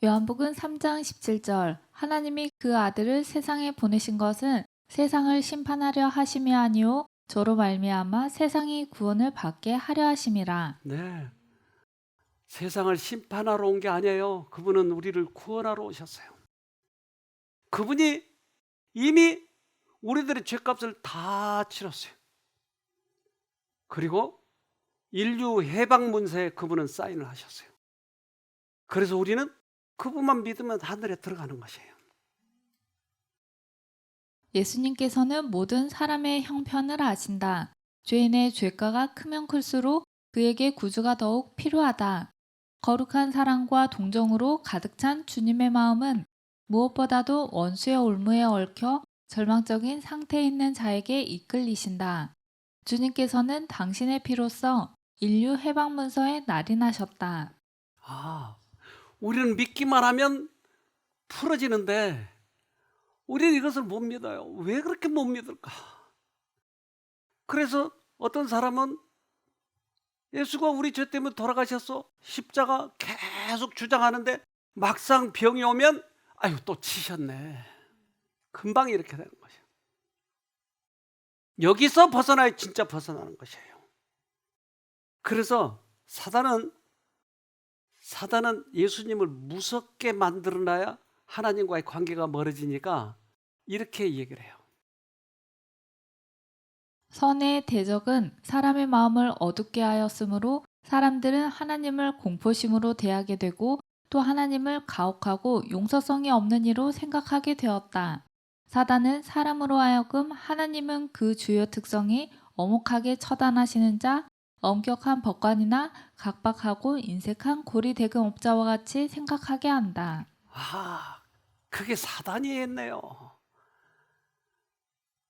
요한복음 3장 17절 하나님이 그 아들을 세상에 보내신 것은 세상을 심판하려 하심이 아니요 저로 말미암아 세상이 구원을 받게 하려 하심이라.
네. 세상을 심판하러 온 게 아니에요. 그분은 우리를 구원하러 오셨어요. 그분이 이미 우리들의 죄값을 다 치렀어요. 그리고 인류 해방 문서에 그분은 사인을 하셨어요. 그래서 우리는 그분만 믿으면 하늘에 들어가는 것이에요.
예수님께서는 모든 사람의 형편을 아신다. 죄인의 죄가가 크면 클수록 그에게 구주가 더욱 필요하다. 거룩한 사랑과 동정으로 가득 찬 주님의 마음은 무엇보다도 원수의 올무에 얽혀 절망적인 상태에 있는 자에게 이끌리신다. 주님께서는 당신의 피로써 인류 해방 문서에 날인하셨다.
우리는 믿기만 하면 풀어지는데 우리는 이것을 못 믿어요. 왜 그렇게 못 믿을까? 그래서 어떤 사람은 예수가 우리 죄 때문에 돌아가셨어. 십자가 계속 주장하는데 막상 병이 오면 아유 또 치셨네. 금방 이렇게 되는 것이에요. 여기서 벗어나야 진짜 벗어나는 것이에요. 그래서 사단은 예수님을 무섭게 만들어놔야 하나님과의 관계가 멀어지니까 이렇게 얘기를 해요.
선의 대적은 사람의 마음을 어둡게 하였으므로 사람들은 하나님을 공포심으로 대하게 되고 또 하나님을 가혹하고 용서성이 없는 이로 생각하게 되었다. 사단은 사람으로 하여금 하나님은 그 주요 특성이 엄혹하게 처단하시는 자, 엄격한 법관이나 각박하고 인색한 고리대금업자와 같이 생각하게 한다.
그게 사단이 했네요.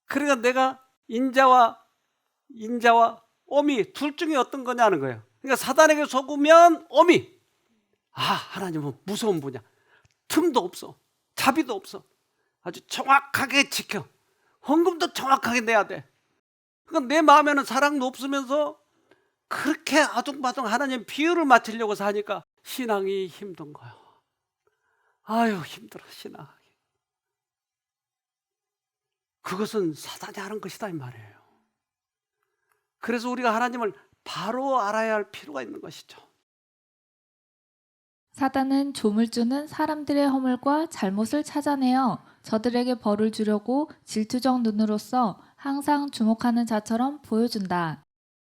그러니까 내가 인자와 오미 둘 중에 어떤 거냐는 거예요. 그러니까 사단에게 속으면 오미. 하나님은 무서운 분이야. 틈도 없어. 자비도 없어. 아주 정확하게 지켜. 헌금도 정확하게 내야 돼. 그러니까 내 마음에는 사랑도 없으면서 그렇게 아둥바둥 하나님 비율을 맞추려고 사니까 신앙이 힘든 거예요. 힘들어 신앙하기. 그것은 사단이 하는 것이다 이 말이에요. 그래서 우리가 하나님을 바로 알아야 할 필요가 있는 것이죠.
사단은 조물주는 사람들의 허물과 잘못을 찾아내어 저들에게 벌을 주려고 질투적 눈으로써 항상 주목하는 자처럼 보여준다.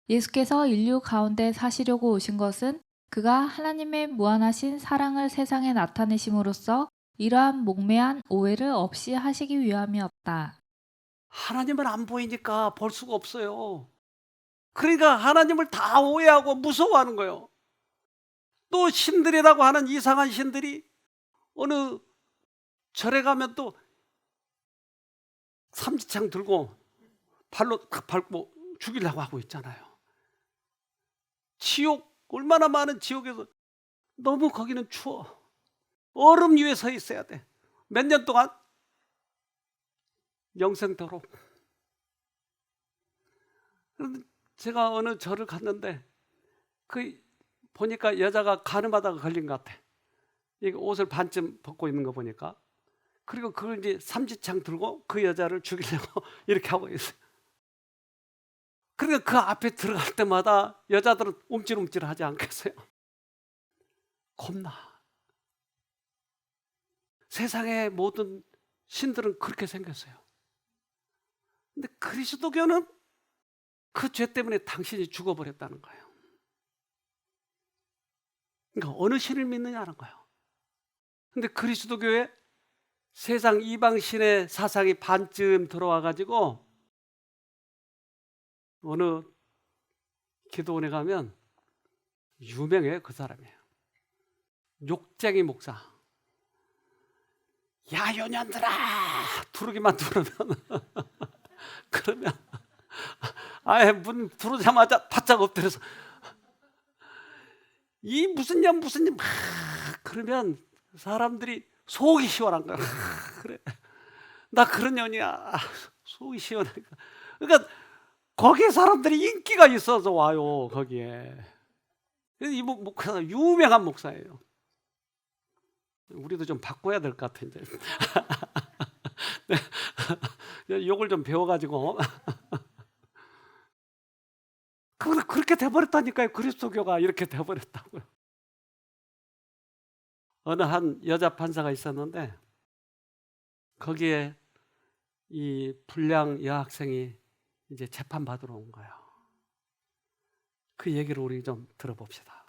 예수께서 인류 가운데 사시려고 오신 것은 그가 하나님의 무한하신 사랑을 세상에 나타내심으로써 이러한 목매한 오해를 없이 하시기 위함이었다.
하나님은 안 보이니까 볼 수가 없어요. 그러니까 하나님을 다 오해하고 무서워하는 거예요. 또 신들이라고 하는 이상한 신들이 어느 절에 가면 또 삼지창 들고 발로 탁 밟고 죽이려고 하고 있잖아요. 지옥, 얼마나 많은 지옥에서 너무 거기는 추워. 얼음 위에 서 있어야 돼. 몇 년 동안 영생토록. 제가 어느 절을 갔는데 보니까 여자가 가늠하다가 걸린 것 같아. 이거 옷을 반쯤 벗고 있는 거 보니까. 그리고 그걸 이제 삼지창 들고 그 여자를 죽이려고 이렇게 하고 있어요. 그러니까 그 앞에 들어갈 때마다 여자들은 움찔움찔 하지 않겠어요? 겁나. 세상의 모든 신들은 그렇게 생겼어요. 근데 그리스도교는 그 죄 때문에 당신이 죽어버렸다는 거예요. 그러니까 어느 신을 믿느냐는 거예요. 근데 그리스도교에 세상 이방신의 사상이 반쯤 들어와 가지고 어느 기도원에 가면 유명해요. 그 사람이에요. 욕쟁이 목사. 야 요년들아 부르기만 들으면 그러면 아예 문 부르자마자 바짝 엎드려서 이 무슨 년 그러면 사람들이 속이 시원한 거야. 그래 나 그런 년이야. 속이 시원하니까. 그러니까 거기에 사람들이 인기가 있어서 와요. 거기에 이 목사 유명한 목사예요. 우리도 좀 바꿔야 될 것 같아 이제. 욕을 좀 배워가지고 그렇게 돼버렸다니까요. 그리스도교가 이렇게 돼버렸다고요. 어느 한 여자 판사가 있었는데 거기에 이 불량 여학생이 이제 재판 받으러 온 거예요. 그 얘기를 우리 좀 들어봅시다.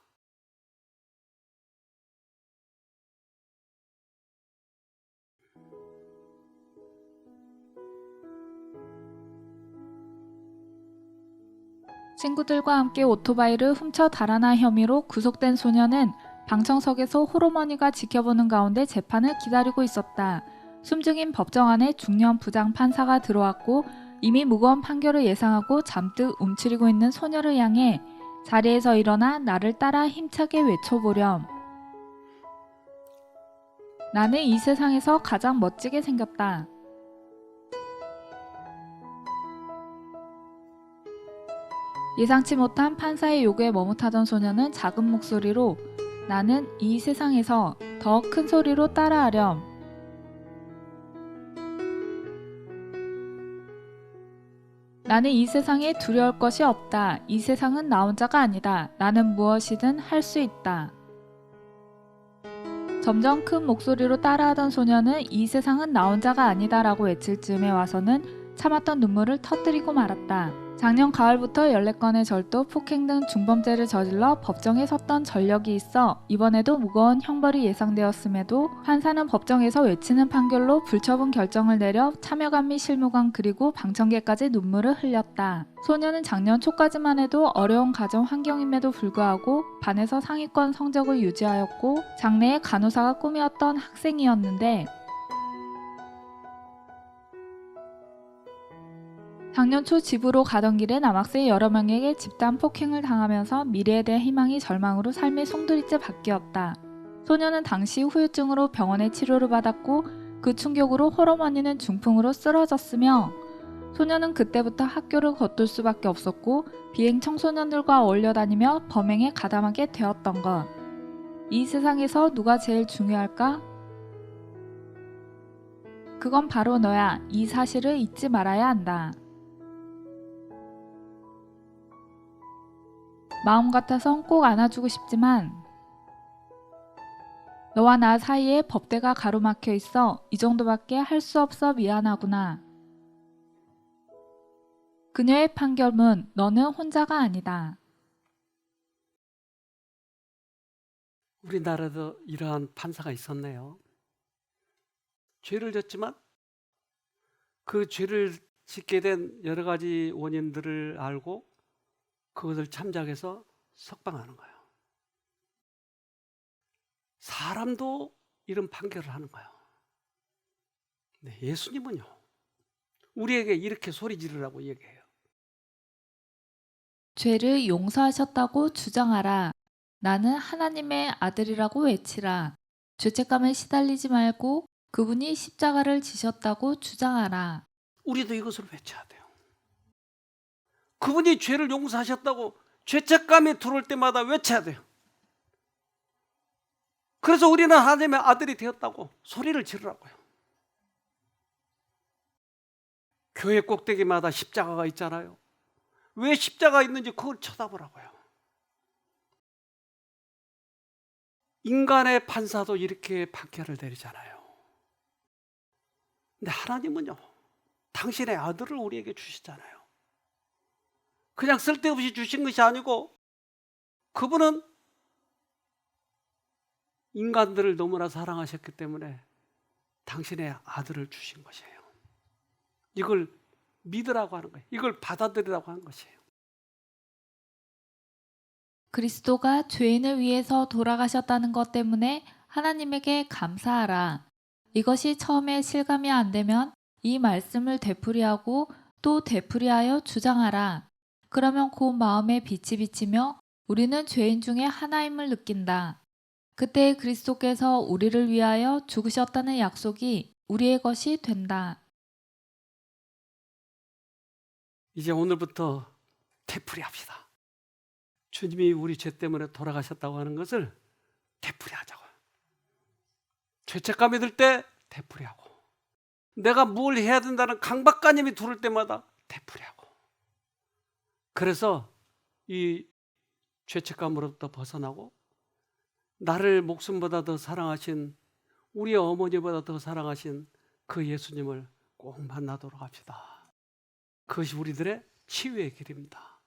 친구들과 함께 오토바이를 훔쳐 달아난 혐의로 구속된 소녀는 방청석에서 홀어머니가 지켜보는 가운데 재판을 기다리고 있었다. 숨죽인 법정 안에 중년 부장 판사가 들어왔고 이미 무거운 판결을 예상하고 잠뜩 움츠리고 있는 소녀를 향해 자리에서 일어나 나를 따라 힘차게 외쳐보렴. 나는 이 세상에서 가장 멋지게 생겼다. 예상치 못한 판사의 요구에 머뭇하던 소녀는 작은 목소리로 나는 이 세상에서 더 큰 소리로 따라하렴. 나는 이 세상에 두려울 것이 없다. 이 세상은 나 혼자가 아니다. 나는 무엇이든 할 수 있다. 점점 큰 목소리로 따라하던 소녀는 이 세상은 나 혼자가 아니다 라고 외칠 즈음에 와서는 참았던 눈물을 터뜨리고 말았다. 작년 가을부터 14건의 절도, 폭행 등 중범죄를 저질러 법정에 섰던 전력이 있어 이번에도 무거운 형벌이 예상되었음에도 판사는 법정에서 외치는 판결로 불처분 결정을 내려 참여감 및 실무관 그리고 방청객까지 눈물을 흘렸다. 소녀는 작년 초까지만 해도 어려운 가정 환경임에도 불구하고 반에서 상위권 성적을 유지하였고 장래의 간호사가 꿈이었던 학생이었는데 작년 초 집으로 가던 길에 남학생 여러 명에게 집단 폭행을 당하면서 미래에 대한 희망이 절망으로 삶의 송두리째 바뀌었다. 소녀는 당시 후유증으로 병원에 치료를 받았고 그 충격으로 홀어머니는 중풍으로 쓰러졌으며 소녀는 그때부터 학교를 겉돌 수밖에 없었고 비행 청소년들과 어울려 다니며 범행에 가담하게 되었던 것. 이 세상에서 누가 제일 중요할까? 그건 바로 너야. 이 사실을 잊지 말아야 한다. 마음 같아선 꼭 안아주고 싶지만 너와 나 사이에 법대가 가로막혀 있어 이 정도밖에 할 수 없어 미안하구나. 그녀의 판결문 너는 혼자가 아니다.
우리나라도 이러한 판사가 있었네요. 죄를 졌지만 그 죄를 짓게 된 여러 가지 원인들을 알고 그것을 참작해서 석방하는 거예요. 사람도 이런 판결을 하는 거예요. 네, 예수님은요, 우리에게 이렇게 소리 지르라고 얘기해요.
죄를 용서하셨다고 주장하라. 나는 하나님의 아들이라고 외치라. 죄책감에 시달리지 말고 그분이 십자가를 지셨다고 주장하라.
우리도 이것을 외쳐야 돼요. 그분이 죄를 용서하셨다고 죄책감이 들어올 때마다 외쳐야 돼요. 그래서 우리는 하나님의 아들이 되었다고 소리를 지르라고요. 교회 꼭대기마다 십자가가 있잖아요. 왜 십자가 있는지 그걸 쳐다보라고요. 인간의 판사도 이렇게 판결을 내리잖아요. 근데 하나님은요, 당신의 아들을 우리에게 주시잖아요. 그냥 쓸데없이 주신 것이 아니고 그분은 인간들을 너무나 사랑하셨기 때문에 당신의 아들을 주신 것이에요. 이걸 믿으라고 하는 거예요. 이걸 받아들이라고 하는 것이에요.
그리스도가 죄인을 위해서 돌아가셨다는 것 때문에 하나님에게 감사하라. 이것이 처음에 실감이 안 되면 이 말씀을 되풀이하고 또 되풀이하여 주장하라. 그러면 그 마음에 빛이 비치며 우리는 죄인 중에 하나임을 느낀다. 그때 그리스도께서 우리를 위하여 죽으셨다는 약속이 우리의 것이 된다.
이제 오늘부터 되풀이합시다. 주님이 우리 죄 때문에 돌아가셨다고 하는 것을 되풀이하자고요. 죄책감이 들 때 되풀이하고, 내가 뭘 해야 된다는 강박관념이 들을 때마다 되풀이하고, 그래서 이 죄책감으로부터 벗어나고 나를 목숨보다 더 사랑하신, 우리 어머니보다 더 사랑하신 그 예수님을 꼭 만나도록 합시다. 그것이 우리들의 치유의 길입니다.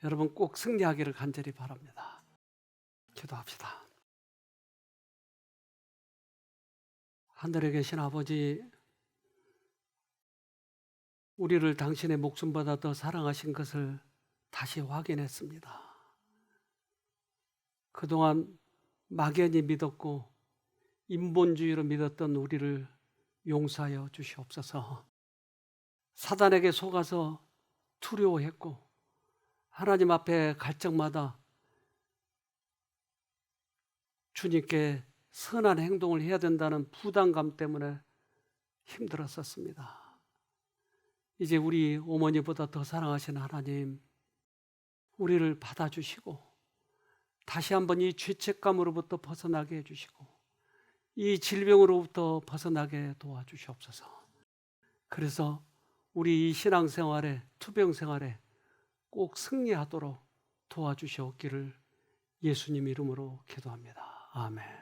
여러분 꼭 승리하기를 간절히 바랍니다. 기도합시다. 하늘에 계신 아버지, 우리를 당신의 목숨보다 더 사랑하신 것을 다시 확인했습니다. 그동안 막연히 믿었고 인본주의로 믿었던 우리를 용서하여 주시옵소서. 사단에게 속아서 두려워했고 하나님 앞에 갈 적마다 주님께 선한 행동을 해야 된다는 부담감 때문에 힘들었었습니다. 이제 우리 어머니보다 더 사랑하신 하나님, 우리를 받아주시고 다시 한번 이 죄책감으로부터 벗어나게 해주시고 이 질병으로부터 벗어나게 도와주시옵소서. 그래서 우리 이 신앙생활에, 투병생활에 꼭 승리하도록 도와주시옵기를 예수님 이름으로 기도합니다. 아멘.